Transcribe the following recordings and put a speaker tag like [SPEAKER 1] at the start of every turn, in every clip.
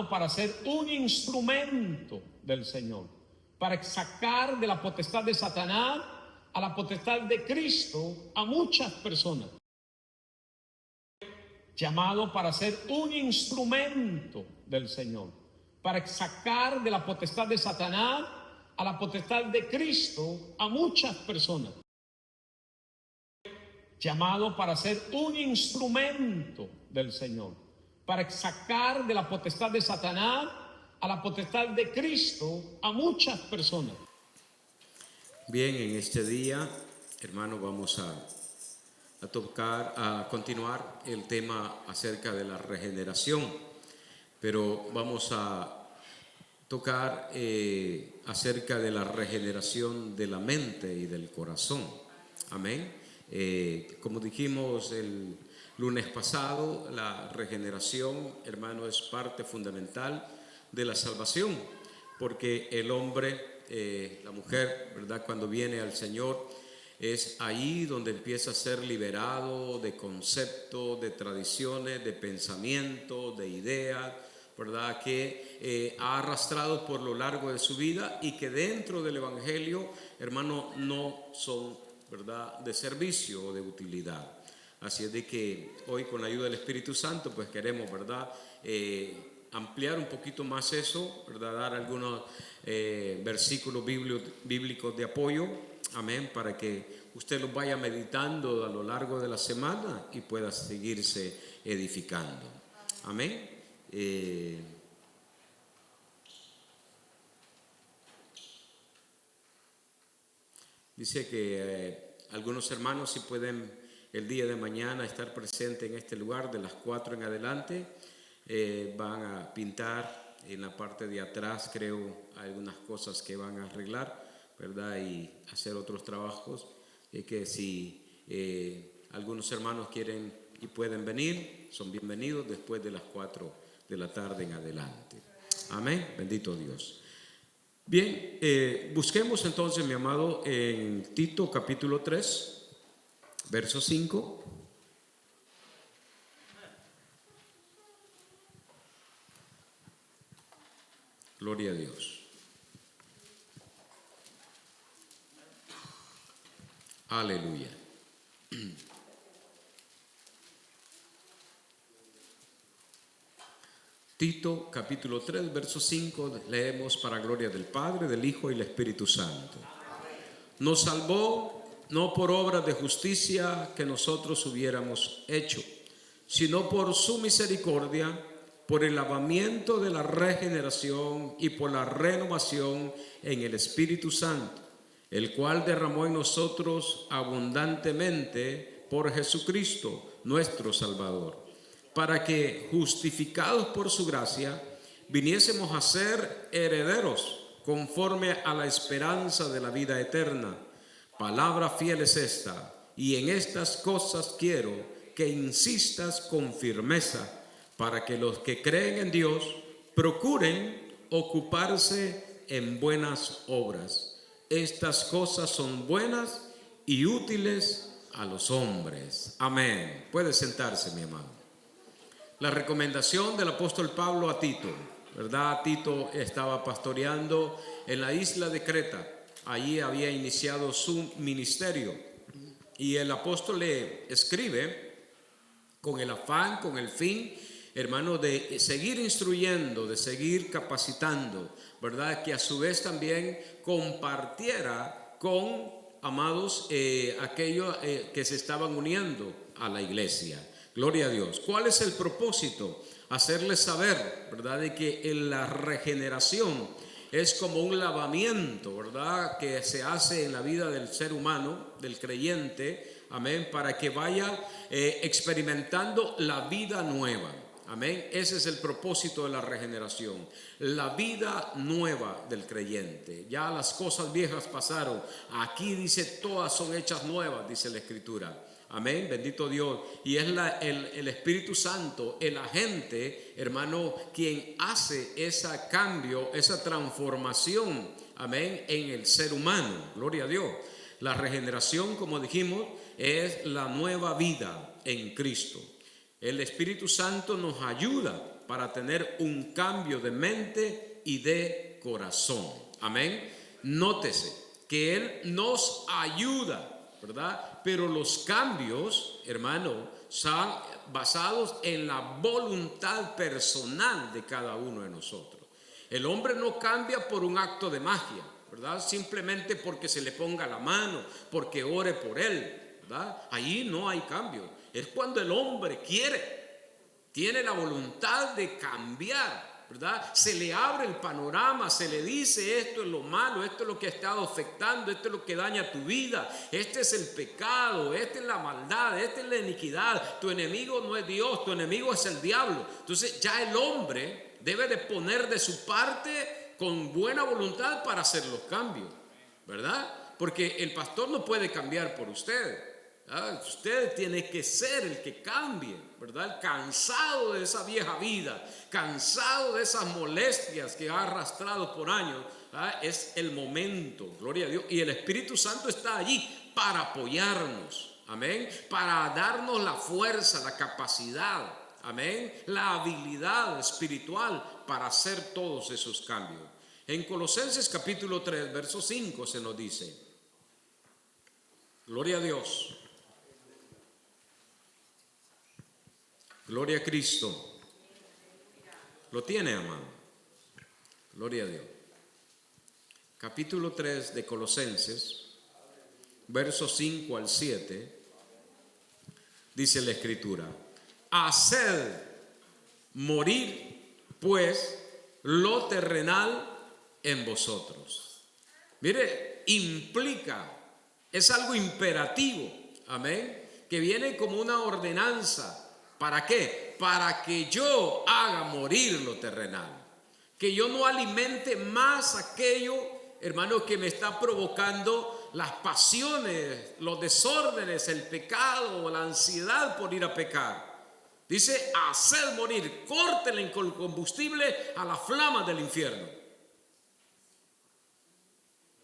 [SPEAKER 1] para ser un instrumento del Señor, para sacar de la potestad de Satanás a la potestad de Cristo a muchas personas. Llamado para ser un instrumento del Señor, para sacar de la potestad de Satanás a la potestad de Cristo a muchas personas. Llamado para ser un instrumento del Señor, para sacar de la potestad de Satanás a la potestad de Cristo a muchas personas.
[SPEAKER 2] Bien, en este día, hermano, vamos a continuar el tema acerca de la regeneración, pero vamos a tocar acerca de la regeneración de la mente y del corazón. Amén. Como dijimos el lunes pasado, la regeneración, hermano, es parte fundamental de la salvación, porque el hombre, la mujer, ¿verdad?, cuando viene al Señor, es ahí donde empieza a ser liberado de conceptos, de tradiciones, de pensamientos, de ideas, ¿verdad?, que ha arrastrado por lo largo de su vida y que dentro del Evangelio, hermano, no son, ¿verdad?, de servicio o de utilidad. Así es de que hoy, con la ayuda del Espíritu Santo, pues queremos, ¿verdad?, ampliar un poquito más eso, ¿verdad?, dar algunos versículos bíblicos de apoyo, amén, para que usted los vaya meditando a lo largo de la semana y pueda seguirse edificando. Amén. Dice que algunos hermanos, si pueden el día de mañana estar presentes en este lugar de las 4 en adelante, van a pintar en la parte de atrás, creo, algunas cosas que van a arreglar, ¿verdad?, y hacer otros trabajos, que si algunos hermanos quieren y pueden venir, son bienvenidos después de las 4 de la tarde en adelante. Amén, bendito Dios. Bien, busquemos entonces, mi amado, en Tito capítulo 3, verso 5. Gloria a Dios. Aleluya. Tito capítulo 3, verso 5, leemos: para gloria del Padre, del Hijo y del Espíritu Santo. Nos salvó no por obras de justicia que nosotros hubiéramos hecho, sino por su misericordia, por el lavamiento de la regeneración y por la renovación en el Espíritu Santo, el cual derramó en nosotros abundantemente por Jesucristo, nuestro Salvador, para que, justificados por su gracia, viniésemos a ser herederos conforme a la esperanza de la vida eterna. Palabra fiel es esta, y en estas cosas quiero que insistas con firmeza, para que los que creen en Dios procuren ocuparse en buenas obras. Estas cosas son buenas y útiles a los hombres. Amén. Puede sentarse, mi amado. La recomendación del apóstol Pablo a Tito, ¿verdad? Tito estaba pastoreando en la isla de Creta. Allí había iniciado su ministerio. Y el apóstol le escribe con el afán, con el fin, hermano, de seguir instruyendo, de seguir capacitando, ¿verdad?, que a su vez también compartiera con, amados, aquellos que se estaban uniendo a la iglesia. Gloria a Dios. ¿Cuál es el propósito? Hacerles saber, ¿verdad?, de que en la regeneración es como un lavamiento, ¿verdad?, que se hace en la vida del ser humano, del creyente, amén, para que vaya experimentando la vida nueva. Amén. Ese es el propósito de la regeneración, la vida nueva del creyente. Ya las cosas viejas pasaron. Aquí dice, todas son hechas nuevas, dice la Escritura. Amén, bendito Dios. Y es el Espíritu Santo, el agente, hermano, quien hace ese cambio, esa transformación, amén, en el ser humano. Gloria a Dios. La regeneración, como dijimos, es la nueva vida en Cristo. El Espíritu Santo nos ayuda para tener un cambio de mente y de corazón. Amén. Nótese que Él nos ayuda, ¿verdad? Pero los cambios, hermano, son basados en la voluntad personal de cada uno de nosotros. El hombre no cambia por un acto de magia, ¿verdad? Simplemente porque se le ponga la mano, porque ore por él, ¿verdad? Ahí no hay cambio. Es cuando el hombre tiene la voluntad de cambiar, ¿verdad? Se le abre el panorama, se le dice: esto es lo malo, esto es lo que ha estado afectando, esto es lo que daña tu vida, este es el pecado, esta es la maldad, esta es la iniquidad. Tu enemigo no es Dios, tu enemigo es el diablo. Entonces ya el hombre debe de poner de su parte con buena voluntad para hacer los cambios, ¿verdad? Porque el pastor no puede cambiar por usted. Usted tiene que ser el que cambie, ¿verdad? Cansado de esa vieja vida, cansado de esas molestias que ha arrastrado por años, ¿verdad? Es el momento, gloria a Dios. Y el Espíritu Santo está allí para apoyarnos, amén, para darnos la fuerza, la capacidad, amén, la habilidad espiritual para hacer todos esos cambios. En Colosenses capítulo 3, verso 5 se nos dice, gloria a Dios, gloria a Cristo. ¿Lo tiene, amado? Gloria a Dios. Capítulo 3 de Colosenses, versos 5 al 7, dice la Escritura: haced morir pues lo terrenal en vosotros. Mire, implica, es algo imperativo, amén, que viene como una ordenanza. ¿Para qué? Para que yo haga morir lo terrenal, que yo no alimente más aquello, hermano, que me está provocando las pasiones, los desórdenes, el pecado, la ansiedad por ir a pecar. Dice: haced morir, córtenle con combustible a la flama del infierno.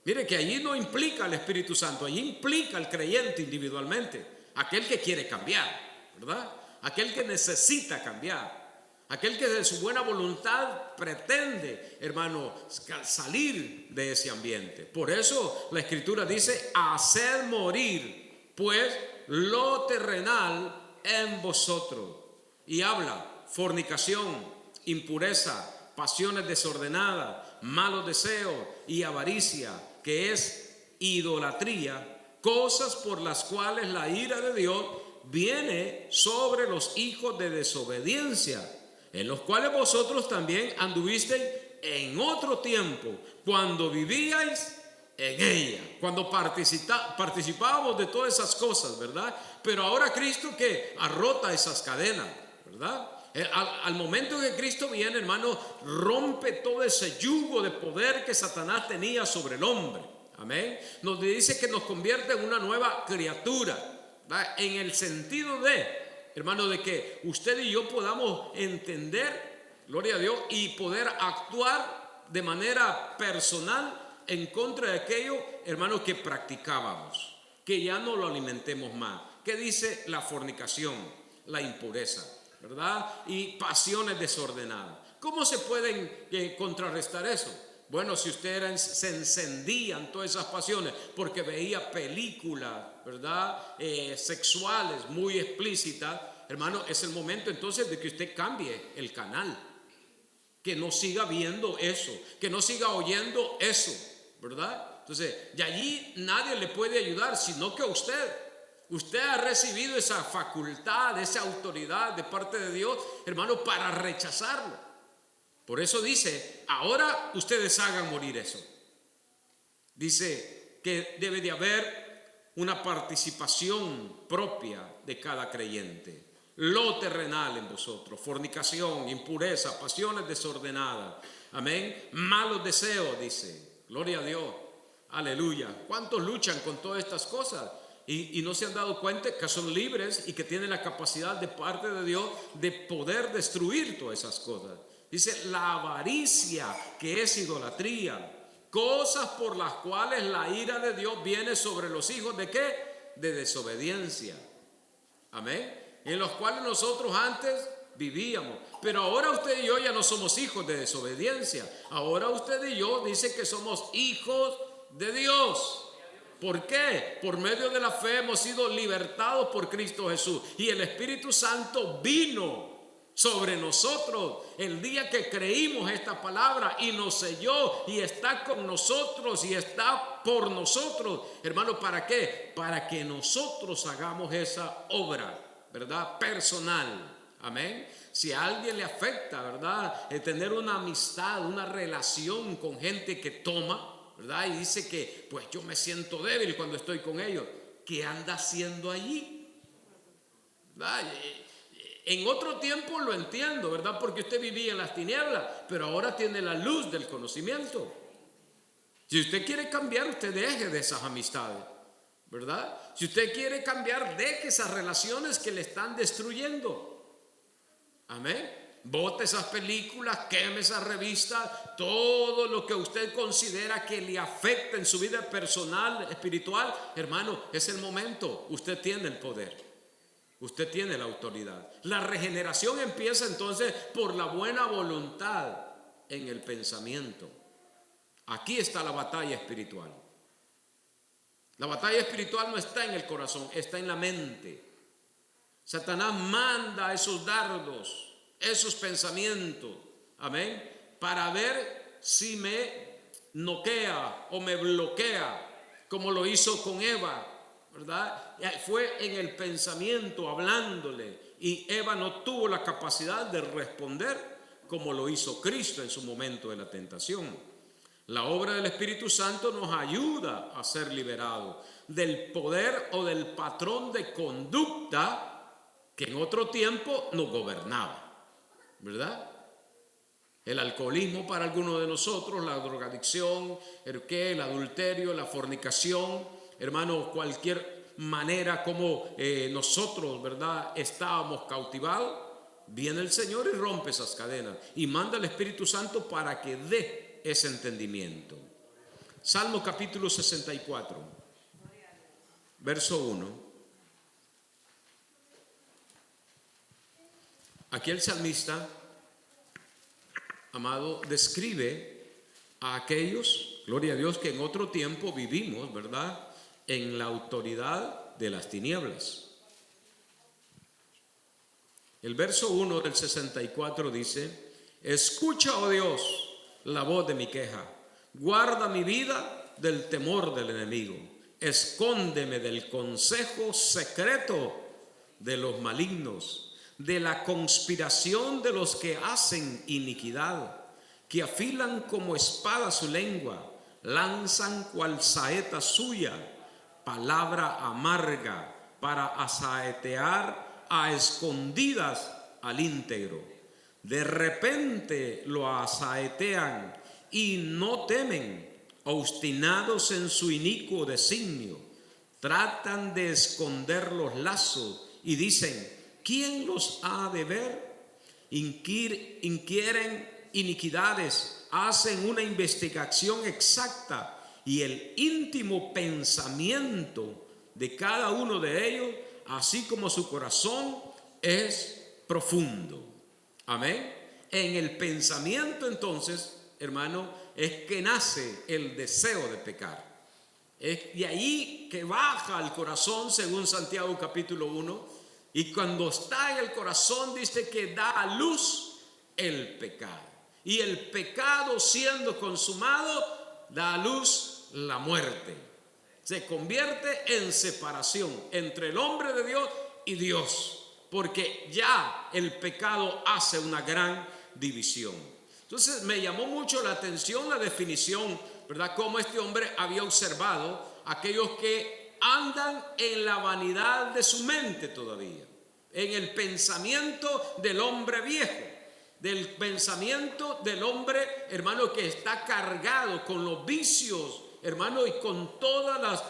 [SPEAKER 2] Mire que allí no implica el Espíritu Santo, allí implica el creyente individualmente, aquel que quiere cambiar, ¿verdad? Aquel que necesita cambiar, aquel que de su buena voluntad pretende, hermano, salir de ese ambiente. Por eso la Escritura dice: haced morir pues lo terrenal en vosotros. Y habla fornicación, impureza, pasiones desordenadas, malos deseos y avaricia, que es idolatría, cosas por las cuales la ira de Dios viene sobre los hijos de desobediencia, en los cuales vosotros también anduvisteis en otro tiempo, cuando vivíais en ella, cuando participábamos de todas esas cosas, ¿verdad? Pero ahora Cristo que arrota esas cadenas, ¿verdad? Al momento que Cristo viene, hermano, rompe todo ese yugo de poder que Satanás tenía sobre el hombre, amén. Nos dice que nos convierte en una nueva criatura, ¿verdad? En el sentido de, hermano, de que usted y yo podamos entender, gloria a Dios, y poder actuar de manera personal en contra de aquello, hermano, que practicábamos, que ya no lo alimentemos más. ¿Qué dice la fornicación? La impureza, ¿verdad? Y pasiones desordenadas. ¿Cómo se pueden contrarrestar eso? Bueno, si usted se encendían todas esas pasiones porque veía películas, ¿verdad? Sexuales muy explícitas, hermano, es el momento entonces de que usted cambie el canal, que no siga viendo eso, que no siga oyendo eso, ¿verdad? Entonces, de allí nadie le puede ayudar, sino que usted ha recibido esa facultad, esa autoridad de parte de Dios, hermano, para rechazarlo. Por eso dice: ahora ustedes hagan morir eso. Dice que debe de haber una participación propia de cada creyente. Lo terrenal en vosotros: fornicación, impureza, pasiones desordenadas, amén, malos deseos, dice, gloria a Dios, aleluya. ¿Cuántos luchan con todas estas cosas? Y no se han dado cuenta que son libres y que tienen la capacidad de parte de Dios de poder destruir todas esas cosas. Dice: la avaricia, que es idolatría, cosas por las cuales la ira de Dios viene sobre los hijos de ¿qué? De desobediencia, amén, en los cuales nosotros antes vivíamos. Pero ahora usted y yo ya no somos hijos de desobediencia. Ahora usted y yo dice que somos hijos de Dios. ¿Por qué? Por medio de la fe hemos sido libertados por Cristo Jesús. Y el Espíritu Santo vino sobre nosotros el día que creímos esta palabra y nos selló y está con nosotros y está por nosotros. Hermano, ¿para qué? Para que nosotros hagamos esa obra, ¿verdad? Personal. Amén. Si a alguien le afecta, ¿verdad? El tener una amistad, una relación con gente que toma, ¿verdad? Y dice que pues yo me siento débil cuando estoy con ellos. ¿Qué anda haciendo allí? ¿Verdad? En otro tiempo lo entiendo, ¿verdad? Porque usted vivía en las tinieblas, pero ahora tiene la luz del conocimiento. Si usted quiere cambiar, usted deje de esas amistades, ¿verdad? Si usted quiere cambiar, deje esas relaciones que le están destruyendo. Amén. Bote esas películas, queme esas revistas, todo lo que usted considera que le afecta en su vida personal, espiritual. Hermano, es el momento. Usted tiene el poder. Usted tiene la autoridad. La regeneración empieza entonces por la buena voluntad en el pensamiento. Aquí está la batalla espiritual. La batalla espiritual no está en el corazón, está en la mente. Satanás manda esos dardos, esos pensamientos, amén, para ver si me noquea o me bloquea, como lo hizo con Eva, ¿verdad? Fue en el pensamiento hablándole y Eva no tuvo la capacidad de responder como lo hizo Cristo en su momento de la tentación. La obra del Espíritu Santo nos ayuda a ser liberados del poder o del patrón de conducta que en otro tiempo nos gobernaba, ¿verdad? El alcoholismo para algunos de nosotros, la drogadicción, el adulterio, la fornicación, hermano, cualquier manera como nosotros, ¿verdad?, estábamos cautivados. Viene el Señor y rompe esas cadenas y manda al Espíritu Santo para que dé ese entendimiento. Salmo capítulo 64, verso 1. Aquí el salmista, amado, describe a aquellos, gloria a Dios, que en otro tiempo vivimos, ¿verdad?, en la autoridad de las tinieblas. El verso 1 del 64 dice: escucha, oh Dios, la voz de mi queja, guarda mi vida del temor del enemigo, escóndeme del consejo secreto de los malignos, de la conspiración de los que hacen iniquidad, que afilan como espada su lengua, lanzan cual saeta suya, palabra amarga para asaetear a escondidas al íntegro. De repente lo asaetean y no temen, obstinados en su inicuo designio, tratan de esconder los lazos y dicen: ¿quién los ha de ver? Inquieren iniquidades, hacen una investigación exacta y el íntimo pensamiento de cada uno de ellos, así como su corazón, es profundo. Amén. En el pensamiento entonces, hermano, es que nace el deseo de pecar. Es de ahí que baja al corazón, según Santiago capítulo 1. Y cuando está en el corazón dice que da a luz el pecado. Y el pecado siendo consumado da a luz la muerte. Se convierte en separación entre el hombre de Dios y Dios. Porque ya el pecado hace una gran división. Entonces me llamó mucho la atención la definición, ¿verdad? Cómo este hombre había observado aquellos que andan en la vanidad de su mente todavía, en el pensamiento del hombre viejo, del pensamiento del hombre, hermano, que está cargado con los vicios, hermano, y con todas las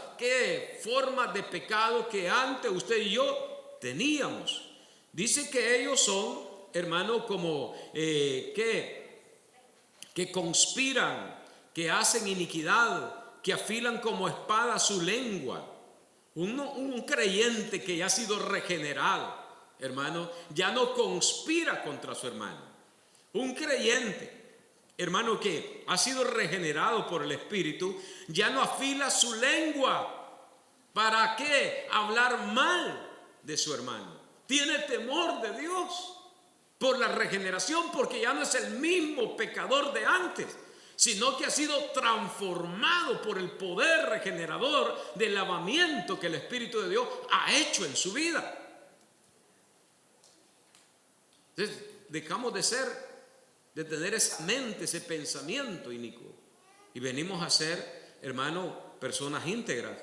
[SPEAKER 2] formas de pecado que antes usted y yo teníamos. Dice que ellos son, hermano, como que conspiran, que hacen iniquidad, que afilan como espada su lengua. Un creyente que ya ha sido regenerado, hermano, ya no conspira contra su hermano. Un creyente, hermano, que ha sido regenerado por el Espíritu, ya no afila su lengua. ¿Para qué? Hablar mal de su hermano. Tiene temor de Dios por la regeneración, porque ya no es el mismo pecador de antes, sino que ha sido transformado por el poder regenerador del lavamiento que el Espíritu de Dios ha hecho en su vida. Entonces, dejamos de tener esa mente, ese pensamiento inicuo, y venimos a ser, hermano, personas íntegras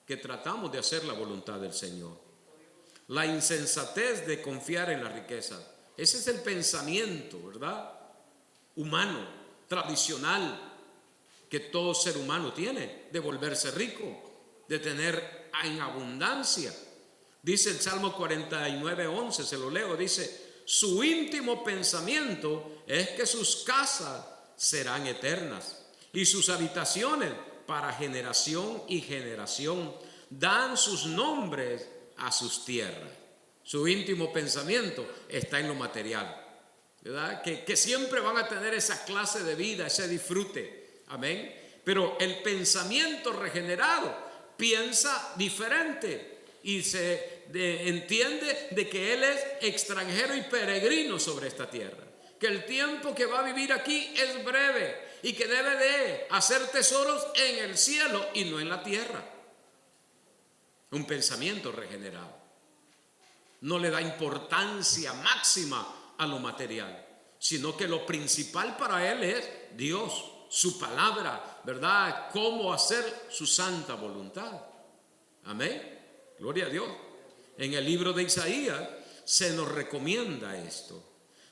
[SPEAKER 2] que tratamos de hacer la voluntad del Señor. La insensatez de confiar en la riqueza, ese es el pensamiento, ¿verdad?, humano, tradicional, que todo ser humano tiene, de volverse rico, de tener en abundancia. Dice el Salmo 49:11, se lo leo, dice: su íntimo pensamiento es que sus casas serán eternas y sus habitaciones para generación y generación. Dan sus nombres a sus tierras. Su íntimo pensamiento está en lo material, ¿verdad? Que siempre van a tener esa clase de vida, ese disfrute. Amén. Pero el pensamiento regenerado piensa diferente y entiende de que él es extranjero y peregrino sobre esta tierra, que el tiempo que va a vivir aquí es breve y que debe de hacer tesoros en el cielo y no en la tierra. Un pensamiento regenerado no le da importancia máxima a lo material, sino que lo principal para él es Dios, su palabra, ¿verdad? Cómo hacer su santa voluntad. Amén. Gloria a Dios. En el libro de Isaías se nos recomienda esto.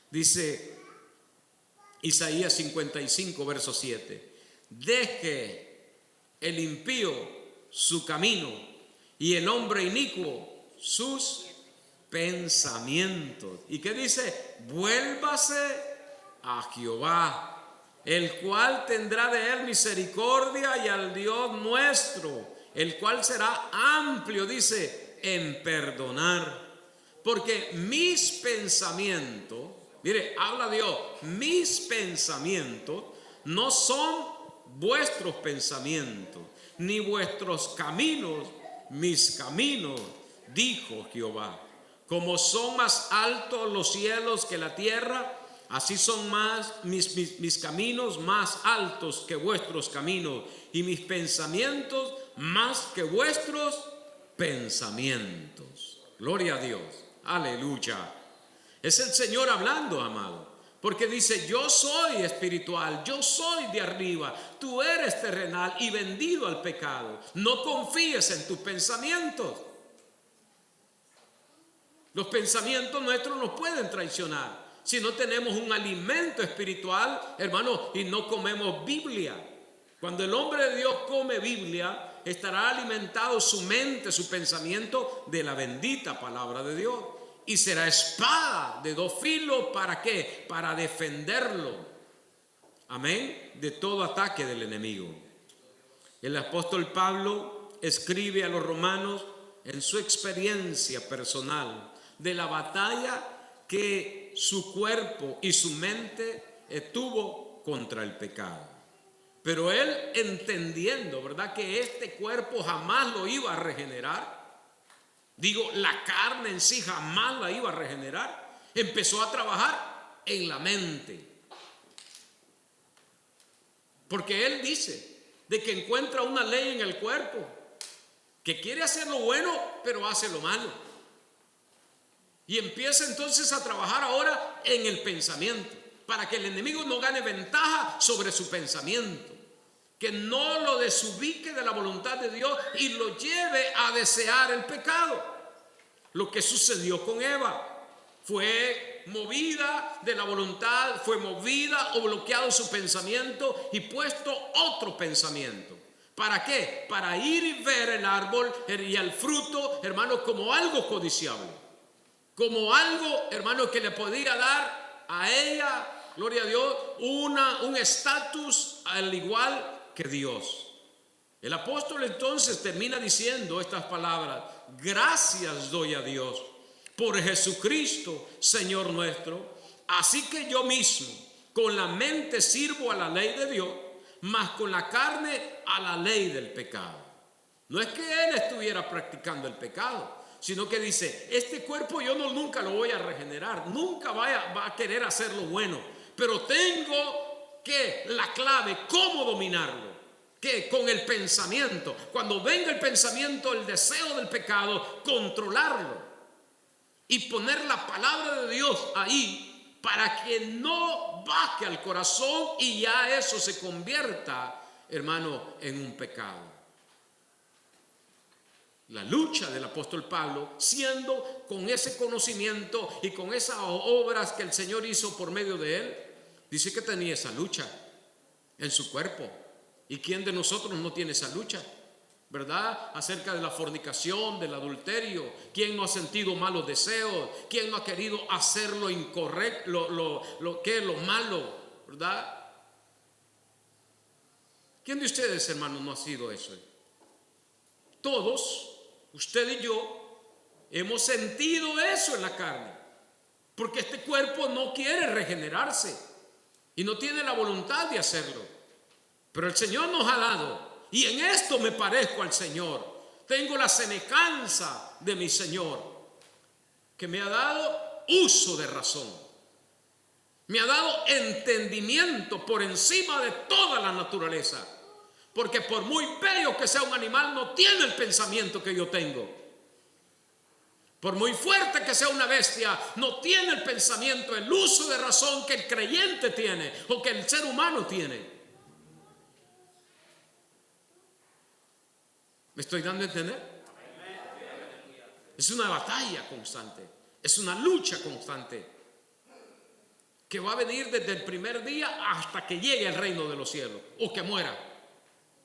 [SPEAKER 2] Dice Isaías 55, verso 7: deje el impío su camino y el hombre inicuo sus pensamientos. ¿Y qué dice? Vuélvase a Jehová, el cual tendrá de él misericordia, y al Dios nuestro, el cual será amplio, dice, en perdonar. Porque mis pensamientos, mire, habla Dios, mis pensamientos no son vuestros pensamientos, ni vuestros caminos mis caminos, dijo Jehová. Como son más altos los cielos que la tierra, así son más mis caminos más altos que vuestros caminos, y mis pensamientos más que vuestros pensamientos. Gloria a Dios, aleluya. Es el Señor hablando, amado, porque dice: yo soy espiritual, yo soy de arriba, tú eres terrenal y vendido al pecado. No confíes en tus pensamientos. Los pensamientos nuestros nos pueden traicionar si no tenemos un alimento espiritual, hermano, y no comemos Biblia. Cuando el hombre de Dios come Biblia, estará alimentado su mente, su pensamiento de la bendita palabra de Dios, y será espada de dos filos. ¿Para qué? Para defenderlo, amén, de todo ataque del enemigo. El apóstol Pablo escribe a los romanos en su experiencia personal de la batalla que su cuerpo y su mente tuvo contra el pecado. Pero él, entendiendo, ¿verdad?, que este cuerpo jamás lo iba a regenerar, digo, la carne en sí jamás la iba a regenerar, empezó a trabajar en la mente. Porque él dice de que encuentra una ley en el cuerpo que quiere hacer lo bueno, pero hace lo malo. Y empieza entonces a trabajar ahora en el pensamiento, para que el enemigo no gane ventaja sobre su pensamiento, que no lo desubique de la voluntad de Dios y lo lleve a desear el pecado. Lo que sucedió con Eva, fue movida de la voluntad, fue movida o bloqueado su pensamiento y puesto otro pensamiento. ¿Para qué? Para ir y ver el árbol y el fruto, hermano, como algo codiciable, como algo, hermano, que le podía dar a ella, gloria a Dios, un estatus al igual que Dios. El apóstol entonces termina diciendo estas palabras: gracias doy a Dios por Jesucristo, Señor nuestro. Así que yo mismo, con la mente sirvo a la ley de Dios, mas con la carne a la ley del pecado. No es que él estuviera practicando el pecado, sino que dice, este cuerpo yo nunca lo voy a regenerar, nunca va a querer hacer lo bueno, pero tengo que la clave, cómo dominarlo, que con el pensamiento, cuando venga el pensamiento, el deseo del pecado, controlarlo y poner la palabra de Dios ahí para que no baje al corazón y ya eso se convierta, hermano, en un pecado. La lucha del apóstol Pablo, siendo con ese conocimiento y con esas obras que el Señor hizo por medio de él, dice que tenía esa lucha en su cuerpo. ¿Y quién de nosotros no tiene esa lucha? ¿Verdad? Acerca de la fornicación, del adulterio. ¿Quién no ha sentido malos deseos? ¿Quién no ha querido hacer lo incorrecto, lo que es lo malo? ¿Verdad? ¿Quién de ustedes, hermanos, no ha sido eso? Todos, usted y yo, hemos sentido eso en la carne, porque este cuerpo no quiere regenerarse y no tiene la voluntad de hacerlo. Pero el Señor nos ha dado, y en esto me parezco al Señor. Tengo la semejanza de mi Señor, que me ha dado uso de razón, me ha dado entendimiento por encima de toda la naturaleza. Porque por muy bello que sea un animal, no tiene el pensamiento que yo tengo. Por muy fuerte que sea una bestia, no tiene el pensamiento, el uso de razón que el creyente tiene o que el ser humano tiene. ¿Me estoy dando a entender? Es una batalla constante, es una lucha constante que va a venir desde el primer día hasta que llegue al reino de los cielos o que muera.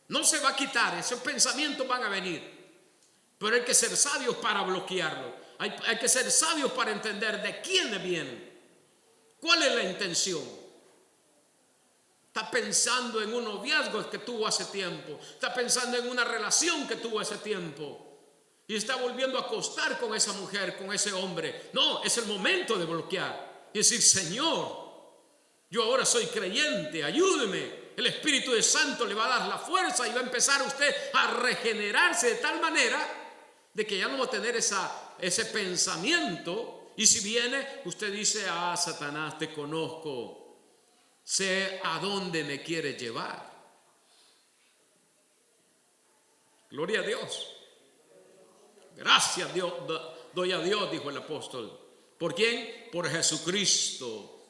[SPEAKER 2] No se va a quitar, esos pensamientos van a venir, pero hay que ser sabios para bloquearlo. Hay que ser sabios para entender de quién vienen, cuál es la intención. Está pensando en un noviazgo que tuvo hace tiempo, está pensando en una relación que tuvo hace tiempo y está volviendo a acostar con esa mujer, con ese hombre. No, es el momento de bloquear y decir, Señor, yo ahora soy creyente, ayúdeme. El Espíritu de Santo le va a dar la fuerza y va a empezar usted a regenerarse de tal manera de que ya no va a tener ese pensamiento. Y si viene, usted dice, Satanás, te conozco, sé a dónde me quieres llevar. Gloria a Dios. Gracias Dios, doy a Dios, dijo el apóstol. ¿Por quién? Por Jesucristo,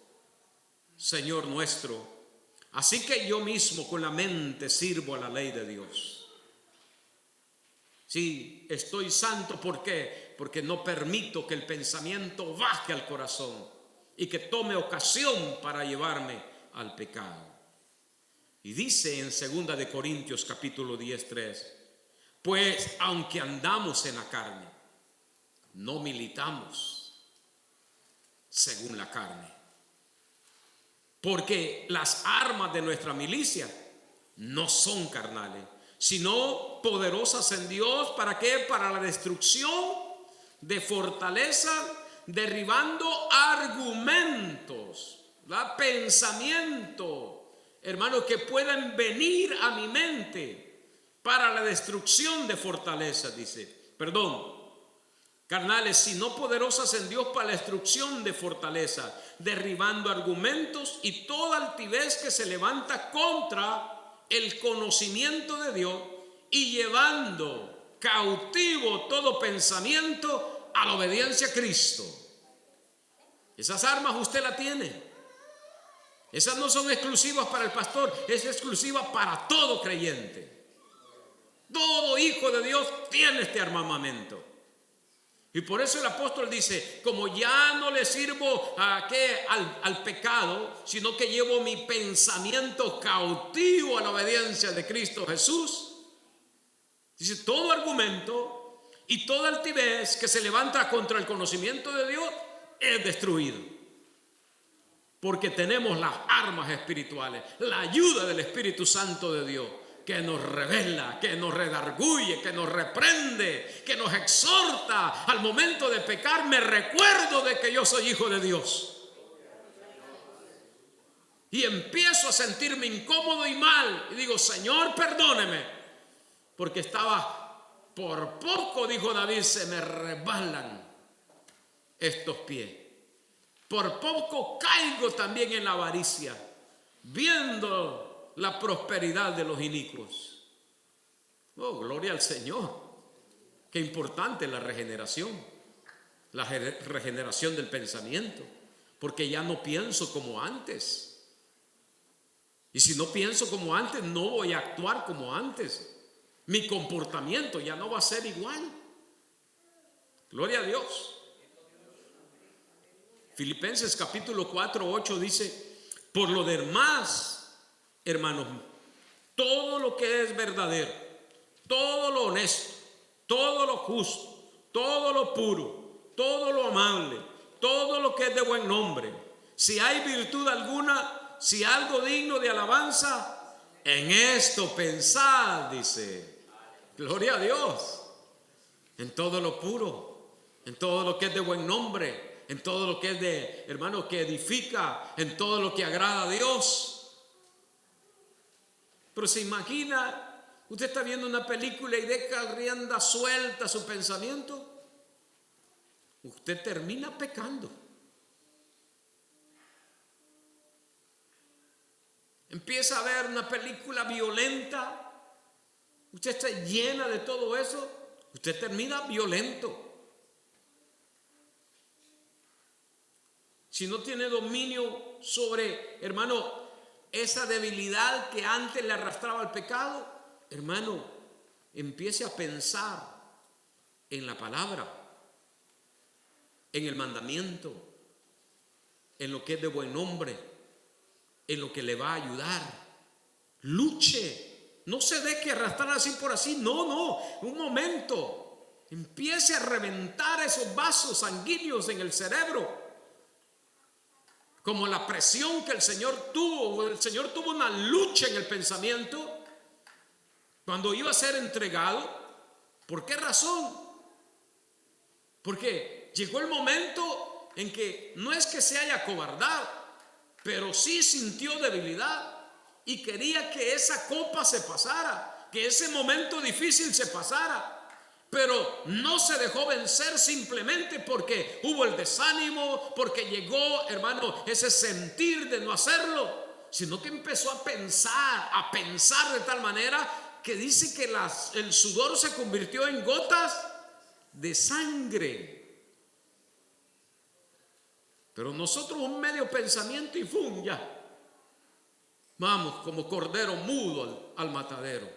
[SPEAKER 2] Señor nuestro. Así que yo mismo con la mente sirvo a la ley de Dios. Sí, estoy santo, ¿por qué? Porque no permito que el pensamiento baje al corazón y que tome ocasión para llevarme al pecado. Y dice en 2 de Corintios capítulo 10:3, pues aunque andamos en la carne, no militamos según la carne. Porque las armas de nuestra milicia no son carnales, sino poderosas en Dios. ¿Para qué? Para la destrucción de fortaleza, derribando argumentos, ¿verdad? Pensamientos, hermanos, que puedan venir a mi mente para la destrucción de fortalezas, dice. Carnales, sino poderosas en Dios para la destrucción de fortaleza, derribando argumentos y toda altivez que se levanta contra el conocimiento de Dios y llevando cautivo todo pensamiento a la obediencia a Cristo. Esas armas usted las tiene. Esas no son exclusivas para el pastor, es exclusiva para todo creyente. Todo hijo de Dios tiene este armamento. Y por eso el apóstol dice, como ya no le sirvo al pecado, sino que llevo mi pensamiento cautivo a la obediencia de Cristo Jesús. Dice, todo argumento y toda altivez que se levanta contra el conocimiento de Dios es destruido. Porque tenemos las armas espirituales, la ayuda del Espíritu Santo de Dios que nos revela, que nos redarguye, que nos reprende, que nos exhorta al momento de pecar, me recuerdo de que yo soy hijo de Dios. Y empiezo a sentirme incómodo y mal. Y digo, Señor, perdóneme. Porque estaba, por poco, dijo David, se me resbalan estos pies. Por poco caigo también en la avaricia, viendo la prosperidad de los inicuos. Oh, gloria al Señor. Qué importante la regeneración del pensamiento. Porque ya no pienso como antes. Y si no pienso como antes, no voy a actuar como antes. Mi comportamiento ya no va a ser igual. Gloria a Dios. Filipenses capítulo 4, 8 dice, por lo demás, hermanos, todo lo que es verdadero, todo lo honesto, todo lo justo, todo lo puro, todo lo amable, todo lo que es de buen nombre, si hay virtud alguna, si algo digno de alabanza, en esto pensad, dice. Gloria a Dios. En todo lo puro, en todo lo que es de buen nombre, en todo lo que es de, hermano, que edifica, en todo lo que agrada a Dios. Pero se imagina, usted está viendo una película y deja rienda suelta su pensamiento, usted termina pecando. Empieza a ver una película violenta, usted está llena de todo eso, usted termina violento. Si no tiene dominio sobre, hermano, esa debilidad que antes le arrastraba al pecado, hermano, empiece a pensar en la palabra, en el mandamiento, en lo que es de buen nombre, en lo que le va a ayudar. Luche, no se deje arrastrar así por así, no, un momento, empiece a reventar esos vasos sanguíneos en el cerebro, como la presión que el Señor tuvo una lucha en el pensamiento cuando iba a ser entregado. ¿Por qué razón? Porque llegó el momento en que no es que se haya acobardado, pero sí sintió debilidad y quería que esa copa se pasara, que ese momento difícil se pasara. Pero no se dejó vencer simplemente porque hubo el desánimo, porque llegó, hermano, ese sentir de no hacerlo, sino que empezó a pensar de tal manera que dice que el sudor se convirtió en gotas de sangre. Pero nosotros un medio pensamiento y ¡fum! Ya vamos como cordero mudo al matadero.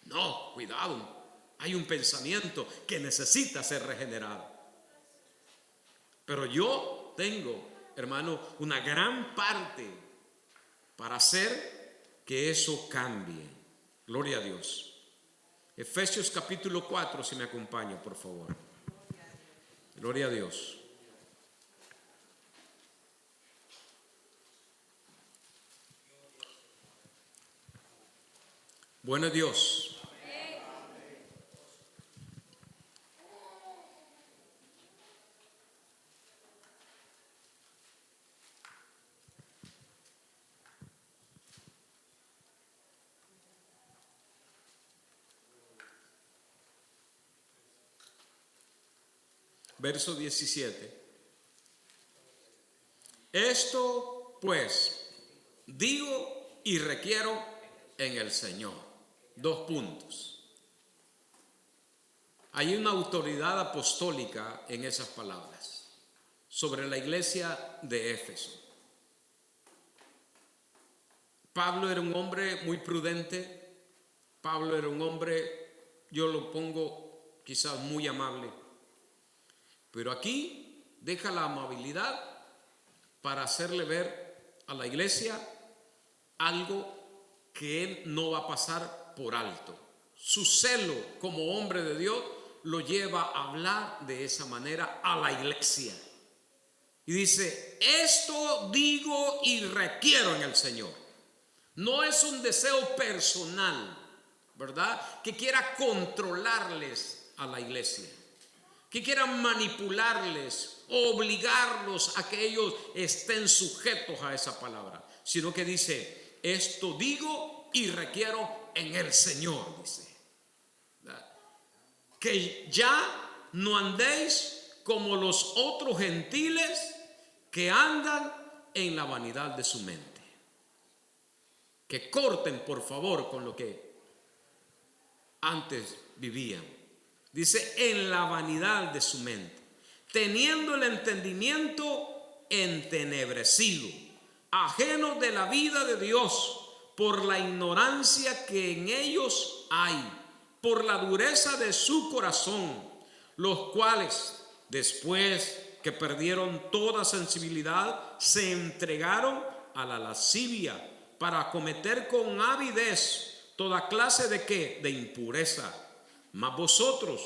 [SPEAKER 2] No, cuidado. Hay un pensamiento que necesita ser regenerado. Pero yo tengo, hermano, una gran parte para hacer que eso cambie. Gloria a Dios. Efesios capítulo 4, si me acompaña, por favor. Gloria a Dios. Bueno, Dios. Verso 17. Esto pues digo y requiero en el Señor. 2 puntos. Hay una autoridad apostólica en esas palabras sobre la iglesia de Éfeso. Pablo era un hombre muy prudente. Pablo era un hombre, yo lo pongo quizás muy amable. Pero aquí deja la amabilidad para hacerle ver a la iglesia algo que él no va a pasar por alto. Su celo como hombre de Dios lo lleva a hablar de esa manera a la iglesia. Y dice, esto digo y requiero en el Señor. No es un deseo personal, ¿verdad? Que quiera controlarles a la iglesia, que quieran manipularles, obligarlos a que ellos estén sujetos a esa palabra, sino que dice, esto digo y requiero en el Señor, dice, ¿verdad? Que ya no andéis como los otros gentiles que andan en la vanidad de su mente. Que corten, por favor, con lo que antes vivían. Dice, en la vanidad de su mente, teniendo el entendimiento entenebrecido, ajenos de la vida de Dios, por la ignorancia que en ellos hay, por la dureza de su corazón, los cuales, después que perdieron toda sensibilidad, se entregaron a la lascivia para cometer con avidez toda clase de ¿qué? De impureza. Mas vosotros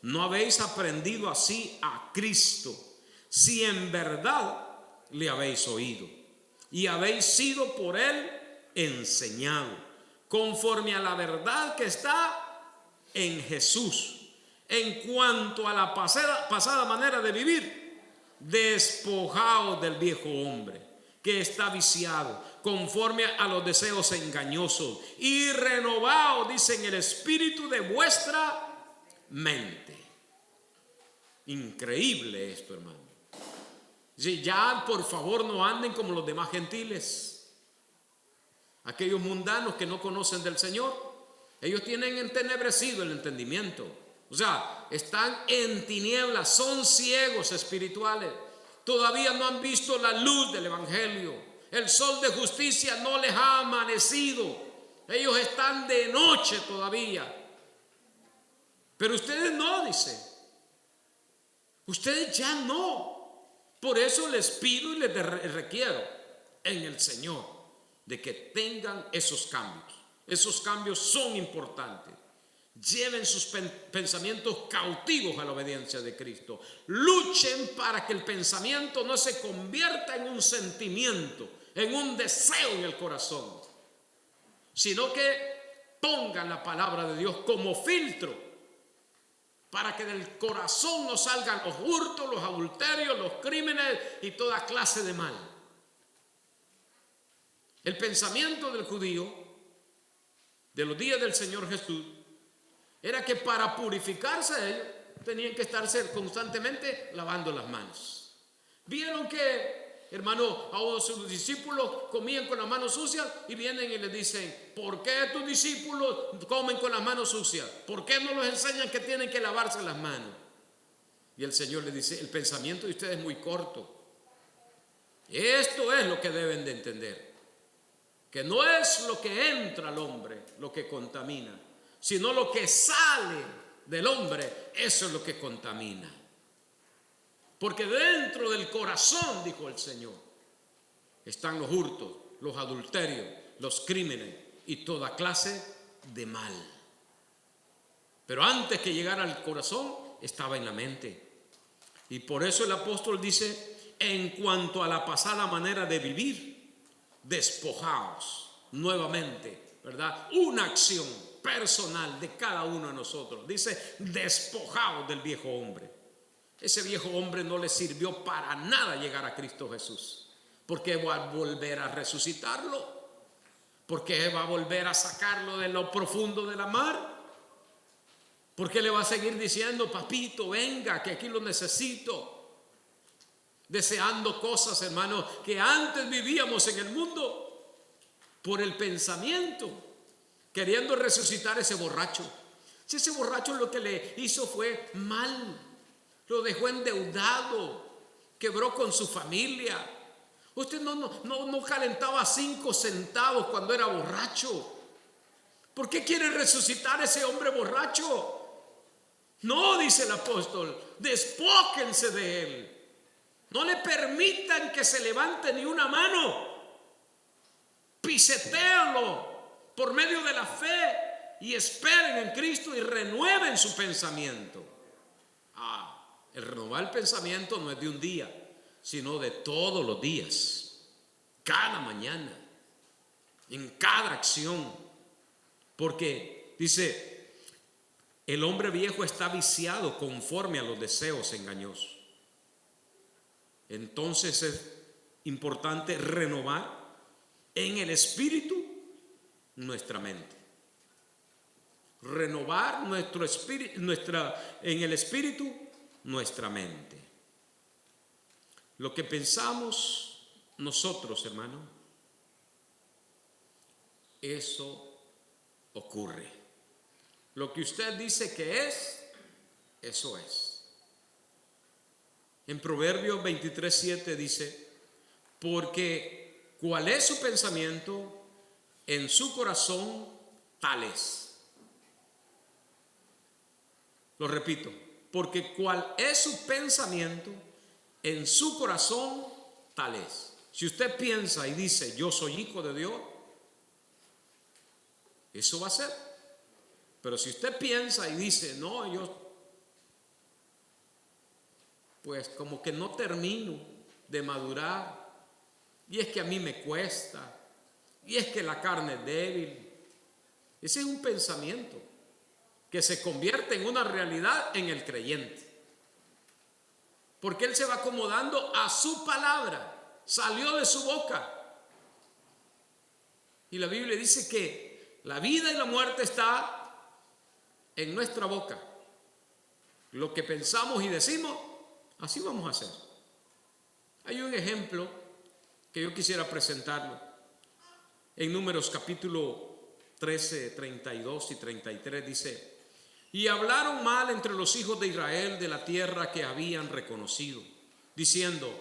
[SPEAKER 2] no habéis aprendido así a Cristo, si en verdad le habéis oído y habéis sido por él enseñado, conforme a la verdad que está en Jesús. En cuanto a la pasada manera de vivir, despojaos del viejo hombre que está viciado conforme a los deseos engañosos y renovaos, dice, en el espíritu de vuestra mente. Increíble esto, hermano. Ya por favor no anden como los demás gentiles, aquellos mundanos que no conocen del Señor. Ellos tienen entenebrecido el entendimiento, o sea, están en tinieblas, son ciegos espirituales, todavía no han visto la luz del evangelio. El sol de justicia no les ha amanecido, ellos están de noche todavía. Pero ustedes no, dice, ustedes ya no. Por eso les pido y les requiero en el Señor de que tengan esos cambios. Esos cambios son importantes. Lleven sus pensamientos cautivos a la obediencia de Cristo. Luchen para que el pensamiento no se convierta en un sentimiento, en un deseo en el corazón, sino que pongan la palabra de Dios como filtro para que del corazón no salgan los hurtos, los adulterios, los crímenes y toda clase de mal. El pensamiento del judío de los días del Señor Jesús era que para purificarse ellos tenían que estarse constantemente lavando las manos. Vieron que, hermano, a sus discípulos comían con las manos sucias y vienen y les dicen, ¿por qué tus discípulos comen con las manos sucias? ¿Por qué no los enseñan que tienen que lavarse las manos? Y el Señor les dice, el pensamiento de ustedes es muy corto. Esto es lo que deben de entender, que no es lo que entra al hombre lo que contamina, sino lo que sale del hombre, eso es lo que contamina. Porque dentro del corazón, dijo el Señor, están los hurtos, los adulterios, los crímenes y toda clase de mal. Pero antes que llegara al corazón, estaba en la mente. Y por eso el apóstol dice, en cuanto a la pasada manera de vivir, despojaos nuevamente, ¿verdad? Una acción personal de cada uno de nosotros. Dice, despojaos del viejo hombre. Ese viejo hombre no le sirvió para nada llegar a Cristo Jesús. ¿Por qué va a volver a resucitarlo? ¿Por qué va a volver a sacarlo de lo profundo de la mar? ¿Por qué le va a seguir diciendo, papito, venga, que aquí lo necesito? Deseando cosas, hermanos, que antes vivíamos en el mundo por el pensamiento, queriendo resucitar ese borracho. Si ese borracho lo que le hizo fue mal, lo dejó endeudado, quebró con su familia. Usted no calentaba 5 centavos cuando era borracho. ¿Por qué quiere resucitar a ese hombre borracho? No, dice el apóstol, despóquense de él. No le permitan que se levante ni una mano. Pisetéalo por medio de la fe y esperen en Cristo y renueven su pensamiento. El renovar el pensamiento no es de un día, sino de todos los días, cada mañana, en cada acción, porque dice, el hombre viejo está viciado conforme a los deseos engañosos. Entonces es importante renovar en el espíritu nuestra mente. Renovar nuestro espíritu, en el espíritu nuestra mente. Lo que pensamos nosotros, hermano, eso ocurre. Lo que usted dice que es, eso es. En Proverbios 23:7 dice, porque cuál es su pensamiento en su corazón, tal es. Lo repito, porque cuál es su pensamiento en su corazón, tal es. Si usted piensa y dice, yo soy hijo de Dios, eso va a ser. Pero si usted piensa y dice, no, yo, pues como que no termino de madurar, y es que a mí me cuesta, y es que la carne es débil. Ese es un pensamiento que se convierte en una realidad en el creyente. Porque él se va acomodando a su palabra, salió de su boca. Y la Biblia dice que la vida y la muerte está en nuestra boca. Lo que pensamos y decimos, así vamos a hacer. Hay un ejemplo que yo quisiera presentarlo. En Números capítulo 13, 32 y 33 dice, y hablaron mal entre los hijos de Israel de la tierra que habían reconocido, diciendo,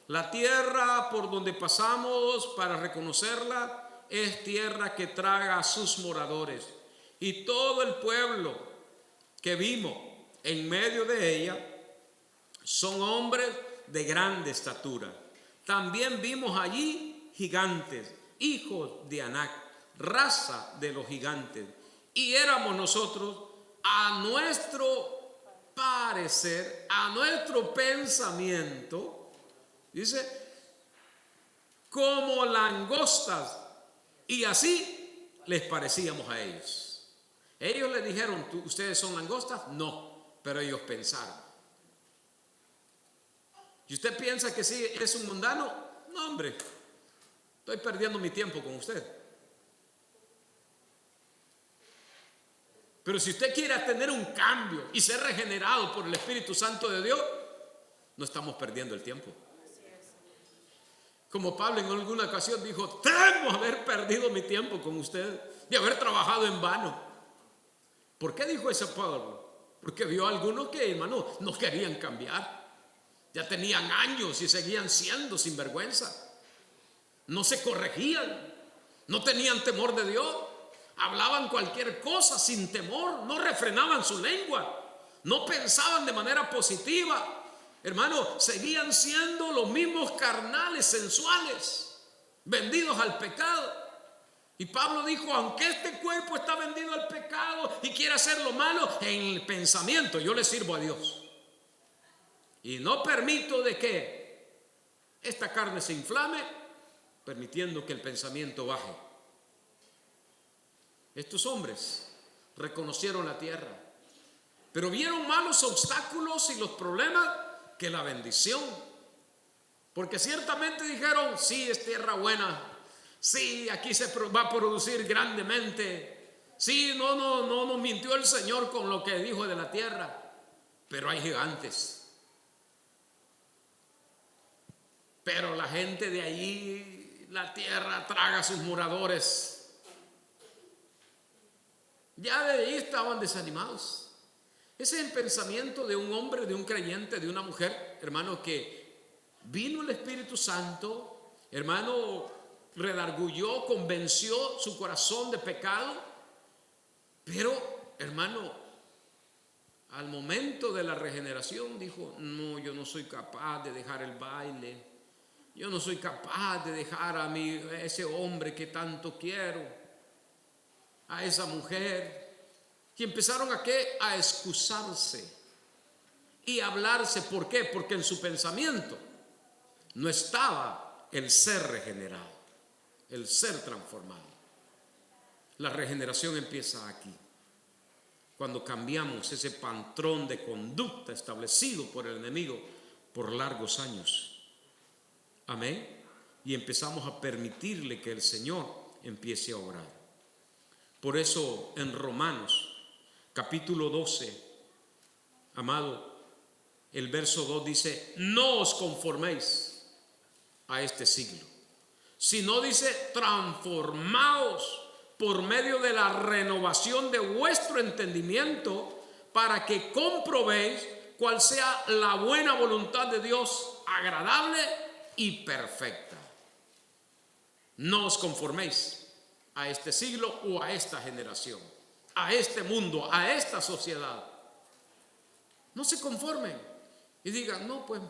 [SPEAKER 2] la tierra por donde pasamos para reconocerla es tierra que traga a sus moradores, y todo el pueblo que vimos en medio de ella son hombres de grande estatura. También vimos allí gigantes, hijos de Anac, raza de los gigantes, y éramos nosotros a nuestro parecer, a nuestro pensamiento, dice, como langostas, y así les parecíamos a ellos. Ellos le dijeron, ¿ustedes son langostas? No, pero ellos pensaron. ¿Y usted piensa que sí es un mundano? No, hombre, estoy perdiendo mi tiempo con usted. Pero si usted quiere tener un cambio y ser regenerado por el Espíritu Santo de Dios, no estamos perdiendo el tiempo. Como Pablo en alguna ocasión dijo, temo haber perdido mi tiempo con usted y haber trabajado en vano. ¿Por qué dijo eso Pablo? Porque vio a algunos que, hermano, no querían cambiar. Ya tenían años y seguían siendo sinvergüenza. No se corregían, no tenían temor de Dios. Hablaban cualquier cosa sin temor, no refrenaban su lengua, no pensaban de manera positiva. Hermano, seguían siendo los mismos carnales, sensuales, vendidos al pecado. Y Pablo dijo, aunque este cuerpo está vendido al pecado y quiere hacer lo malo, en el pensamiento yo le sirvo a Dios. Y no permito de que esta carne se inflame, permitiendo que el pensamiento baje. Estos hombres reconocieron la tierra, pero vieron más los obstáculos y los problemas que la bendición. Porque ciertamente dijeron, sí, es tierra buena, sí, aquí se va a producir grandemente, sí, no nos mintió el Señor con lo que dijo de la tierra, pero hay gigantes. Pero la gente de allí, la tierra traga a sus moradores. Ya de ahí estaban desanimados. Ese es el pensamiento de un hombre, de un creyente, de una mujer, hermano, que vino el Espíritu Santo, hermano, redarguyó, convenció su corazón de pecado, pero, hermano, al momento de la regeneración dijo, no, yo no soy capaz de dejar el baile, yo no soy capaz de dejar a ese hombre que tanto quiero, a esa mujer. Y empezaron a ¿qué? A excusarse y a hablarse. ¿Por qué? Porque en su pensamiento no estaba el ser regenerado, el ser transformado. La regeneración empieza aquí. cuando cambiamos ese patrón de conducta establecido por el enemigo por largos años. Amén. Y empezamos a permitirle que el Señor empiece a obrar. Por eso en Romanos capítulo 12, amado, el verso 2 dice: no os conforméis a este siglo, sino dice: transformaos por medio de la renovación de vuestro entendimiento, para que comprobéis cuál sea la buena voluntad de Dios, agradable y perfecta. No os conforméis a este siglo o a esta generación, a este mundo, a esta sociedad. No se conformen y digan: no, pues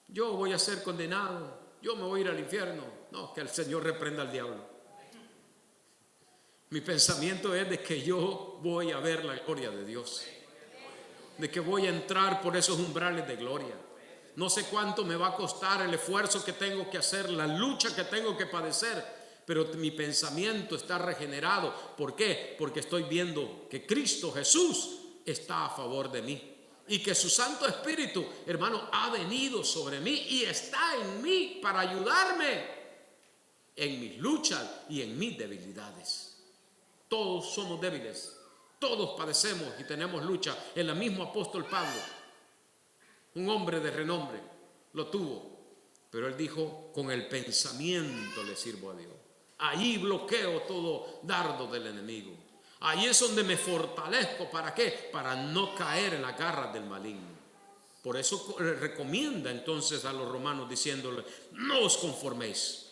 [SPEAKER 2] yo voy a ser condenado, yo me voy a ir al infierno. No, que el Señor reprenda al diablo. Mi pensamiento es de que yo voy a ver la gloria de Dios, de que voy a entrar por esos umbrales de gloria. No sé cuánto me va a costar el esfuerzo que tengo que hacer, la lucha que tengo que padecer, pero mi pensamiento está regenerado. ¿Por qué? Porque estoy viendo que Cristo Jesús está a favor de mí y que su Santo Espíritu, hermano, ha venido sobre mí y está en mí para ayudarme en mis luchas y en mis debilidades. Todos somos débiles, todos padecemos y tenemos lucha. El mismo apóstol Pablo, un hombre de renombre, lo tuvo, pero él dijo: con el pensamiento le sirvo a Dios. Allí bloqueo todo dardo del enemigo. Allí es donde me fortalezco. ¿Para qué? Para no caer en las garras del maligno. Por eso recomienda entonces a los romanos diciéndole: no os conforméis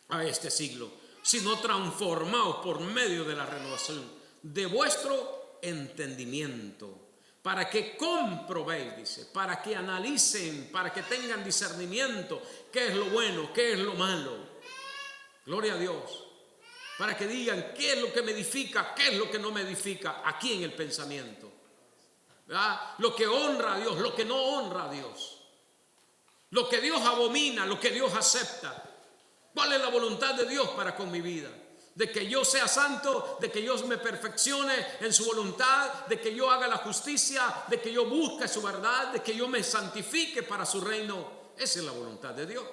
[SPEAKER 2] a este siglo, sino transformaos por medio de la renovación de vuestro entendimiento, para que comprobéis, dice, para que analicen, para que tengan discernimiento, qué es lo bueno, qué es lo malo. Gloria a Dios. Para que digan qué es lo que me edifica, qué es lo que no me edifica aquí en el pensamiento, ¿verdad? Lo que honra a Dios, lo que no honra a Dios, lo que Dios abomina, lo que Dios acepta. ¿Cuál es la voluntad de Dios para con mi vida? De que yo sea santo, de que yo me perfeccione en su voluntad, de que yo haga la justicia, de que yo busque su verdad, de que yo me santifique para su reino. Esa es la voluntad de Dios.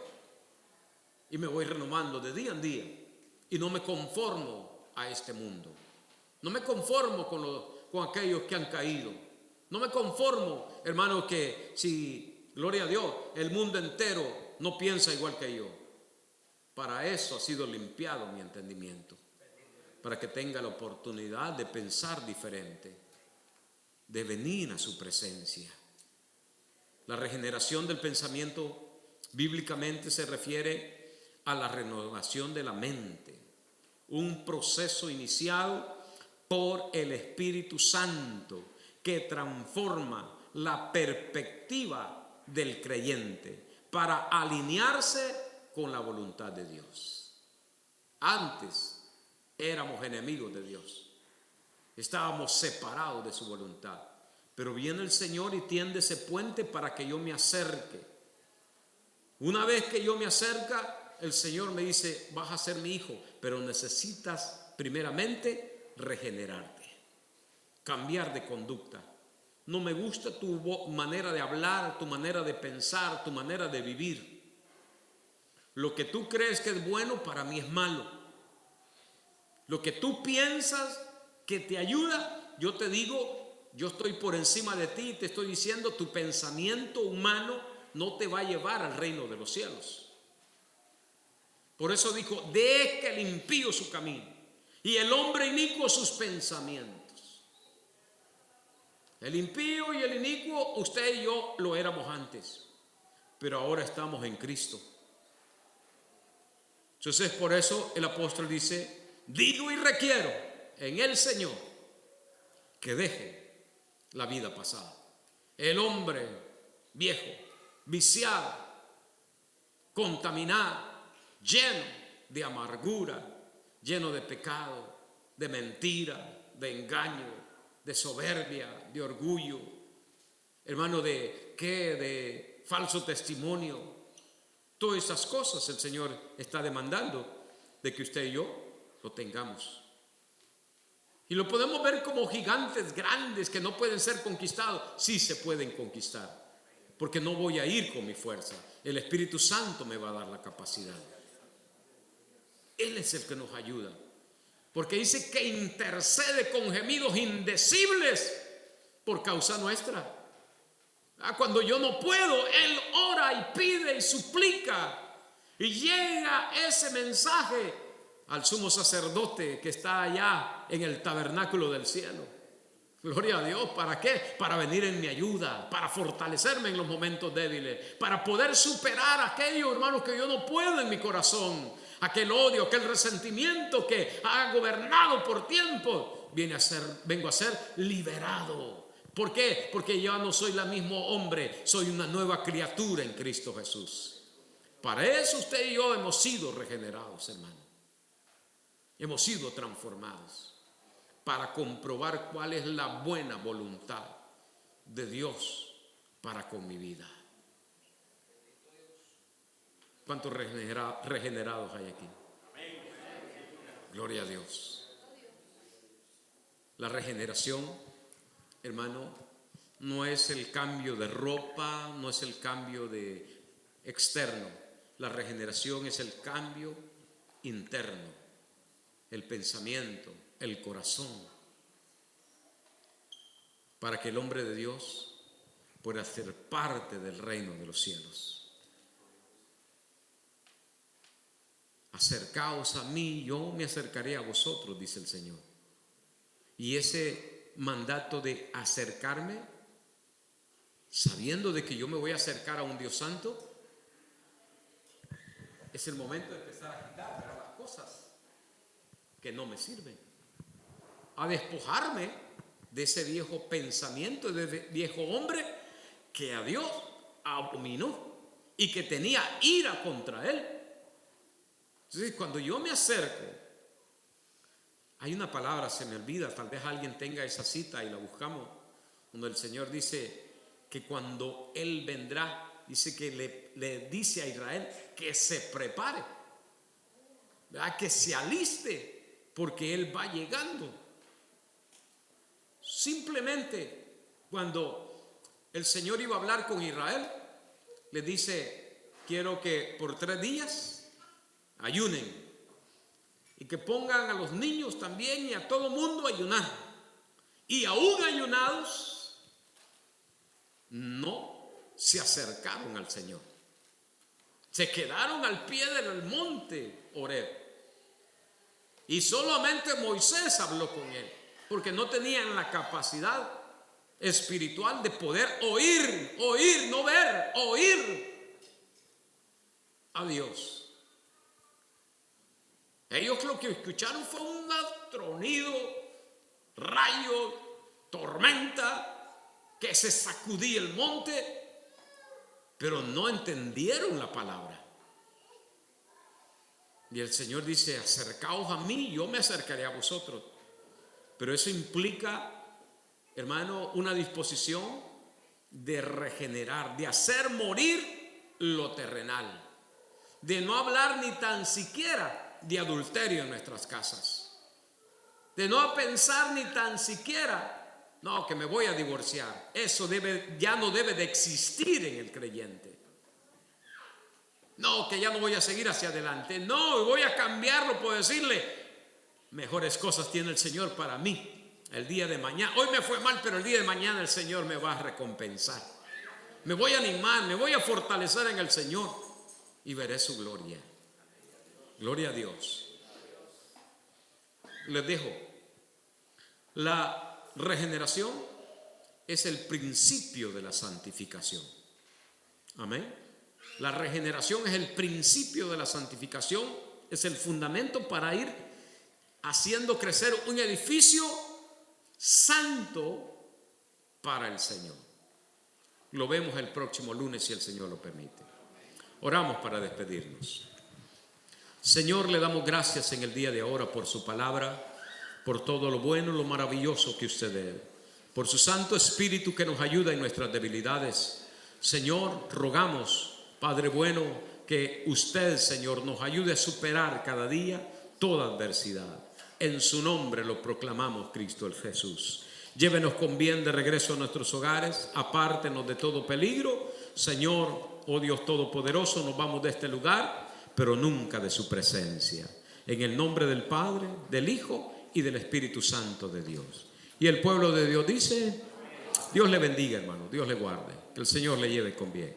[SPEAKER 2] Y me voy renovando de día en día y no me conformo a este mundo. No me conformo con aquellos que han caído. No me conformo, hermano, que si, gloria a Dios, el mundo entero no piensa igual que yo. Para eso ha sido limpiado mi entendimiento, para que tenga la oportunidad de pensar diferente, de venir a su presencia. La regeneración del pensamiento bíblicamente se refiere a la renovación de la mente, un proceso iniciado por el Espíritu Santo que transforma la perspectiva del creyente para alinearse con la voluntad de Dios. Antes éramos enemigos de Dios, estábamos separados de su voluntad, pero viene el Señor y tiende ese puente para que yo me acerque. Una vez que yo me acerca, el Señor me dice: vas a ser mi hijo, pero necesitas primeramente regenerarte, cambiar de conducta. No me gusta tu manera de hablar, tu manera de pensar, tu manera de vivir. Lo que tú crees que es bueno, para mí es malo. Lo que tú piensas que te ayuda, yo te digo, yo estoy por encima de ti y te estoy diciendo: tu pensamiento humano no te va a llevar al reino de los cielos. Por eso dijo: deje el impío su camino y el hombre inicuo sus pensamientos. El impío y el inicuo, usted y yo lo éramos antes, pero ahora estamos en Cristo. Entonces por eso el apóstol dice: digo y requiero en el Señor que deje la vida pasada. El hombre viejo, viciado, contaminado, lleno de amargura, lleno de pecado, de mentira, de engaño, de soberbia, de orgullo, hermano, de falso testimonio. Todas esas cosas el Señor está demandando de que usted y yo lo tengamos. Y lo podemos ver como gigantes grandes que no pueden ser conquistados. Sí se pueden conquistar, porque no voy a ir con mi fuerza. El Espíritu Santo me va a dar la capacidad. Él es el que nos ayuda, porque dice que intercede con gemidos indecibles por causa nuestra. Cuando yo no puedo, Él ora y pide y suplica, y llega ese mensaje al sumo sacerdote que está allá en el tabernáculo del cielo. Gloria a Dios. ¿Para qué? Para venir en mi ayuda, para fortalecerme en los momentos débiles, para poder superar aquello, hermanos, que yo no puedo en mi corazón. Aquel odio, aquel resentimiento que ha gobernado por tiempo, vengo a ser liberado. ¿Por qué? Porque yo no soy el mismo hombre, soy una nueva criatura en Cristo Jesús. Para eso usted y yo hemos sido regenerados, hermano. Hemos sido transformados para comprobar cuál es la buena voluntad de Dios para con mi vida. ¿Cuántos regenerados hay aquí? Gloria a Dios. La regeneración, hermano, no es el cambio de ropa, no es el cambio de externo. La regeneración es el cambio interno, el pensamiento, el corazón, para que el hombre de Dios pueda ser parte del reino de los cielos. Acercaos a mí, yo me acercaré a vosotros, dice el Señor. Y ese mandato de acercarme, sabiendo de que yo me voy a acercar a un Dios santo, es el momento de empezar a quitar las cosas que no me sirven, a despojarme de ese viejo pensamiento, de ese viejo hombre que a Dios abominó y que tenía ira contra él. Entonces, cuando yo me acerco, hay una palabra, se me olvida, tal vez alguien tenga esa cita y la buscamos, donde el Señor dice que cuando Él vendrá, dice que le dice a Israel que se prepare, ¿verdad? Que se aliste, porque Él va llegando. Simplemente cuando el Señor iba a hablar con Israel, le dice: quiero que por 3 días ayunen y que pongan a los niños también y a todo mundo a ayunar. Y aún ayunados, no se acercaron al Señor. Se quedaron al pie del monte Horeb. Y solamente Moisés habló con él, porque no tenían la capacidad espiritual de poder oír, no ver, oír a Dios. Ellos lo que escucharon fue un tronido, rayo, tormenta, que se sacudía el monte, pero no entendieron la palabra. Y el Señor dice: acercaos a mí, yo me acercaré a vosotros. Pero eso implica, hermano, una disposición de regenerar, de hacer morir lo terrenal, de no hablar ni tan siquiera de adulterio en nuestras casas, de no pensar ni tan siquiera, no, que me voy a divorciar. Eso ya no debe de existir en el creyente. No, que ya no voy a seguir hacia adelante. No, voy a cambiarlo por decirle: mejores cosas tiene el Señor para mí el día de mañana. Hoy me fue mal, pero el día de mañana el Señor me va a recompensar. Me voy a animar, me voy a fortalecer en el Señor y veré su gloria. Gloria a Dios. Les dejo. La regeneración es el principio de la santificación. Amén. La regeneración es el principio de la santificación, es el fundamento para ir haciendo crecer un edificio santo para el Señor. Lo vemos el próximo lunes, si el Señor lo permite. Oramos para despedirnos. Señor, le damos gracias en el día de ahora por su palabra, por todo lo bueno, lo maravilloso que usted es, por su Santo Espíritu que nos ayuda en nuestras debilidades. Señor, rogamos, Padre bueno, que usted, Señor, nos ayude a superar cada día toda adversidad. En su nombre lo proclamamos, Cristo el Jesús. Llévenos con bien de regreso a nuestros hogares, apártenos de todo peligro. Señor, oh Dios Todopoderoso, nos vamos de este lugar, pero nunca de su presencia. En el nombre del Padre, del Hijo y del Espíritu Santo de Dios. Y el pueblo de Dios dice: Dios le bendiga, hermano, Dios le guarde, que el Señor le lleve con bien.